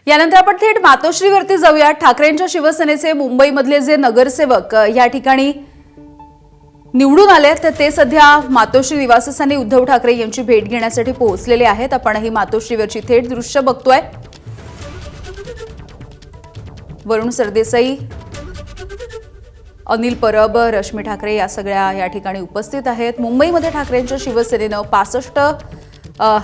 यानंतर आपण थेट मातोश्रीवरती जाऊया। ठाकरेंच्या शिवसेनेचे मुंबईमधले जे नगरसेवक या ठिकाणी निवडून आले तर ते सध्या मातोश्री निवासस्थानी उद्धव ठाकरे यांची भेट घेण्यासाठी पोहोचलेले आहेत। आपण ही मातोश्रीवरची थेट दृश्य बघतोय। वरुण सरदेसाई, अनिल परब, रश्मी ठाकरे या सगळ्या या ठिकाणी उपस्थित आहेत। मुंबईमध्ये ठाकरेंच्या शिवसेनेनं 65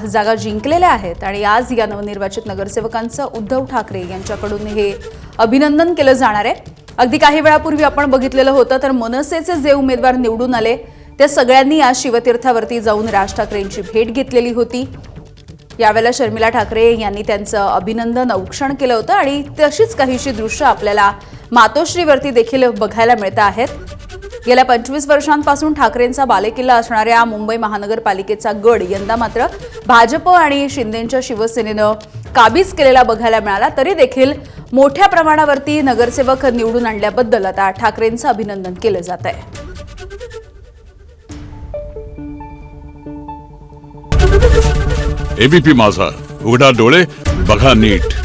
जागा जिंकलेल्या आहेत आणि आज या नवनिर्वाचित नगरसेवकांचं उद्धव ठाकरे यांच्याकडून हे अभिनंदन केलं जाणार आहे। अगदी काही वेळापूर्वी आपण बघितलेलं होतं तर मनसेचे जे उमेदवार निवडून आले त्या सगळ्यांनी आज शिवतीर्थावरती जाऊन राज ठाकरेंची भेट घेतलेली होती। यावेळेला शर्मिला ठाकरे यांनी त्यांचं अभिनंदन औक्षण केलं होतं आणि तशीच काहीशी दृश्य आपल्याला मातोश्रीवरती देखील बघायला मिळत आहेत। गेल्या 25 वर्षांपासून ठाकरेंचा बालेकिल्ला असणाऱ्या मुंबई महानगरपालिकेचा गड यंदा मात्र भाजप आणि शिंदेंच्या शिवसेनेनं काबीज केलेला बघायला मिळाला। तरी देखील मोठ्या प्रमाणावरती नगरसेवक निवडून आणल्याबद्दल आता ठाकरेंचं अभिनंदन केलं जात आहे। एबीपी माझा, उघडा डोळे बघा नीट।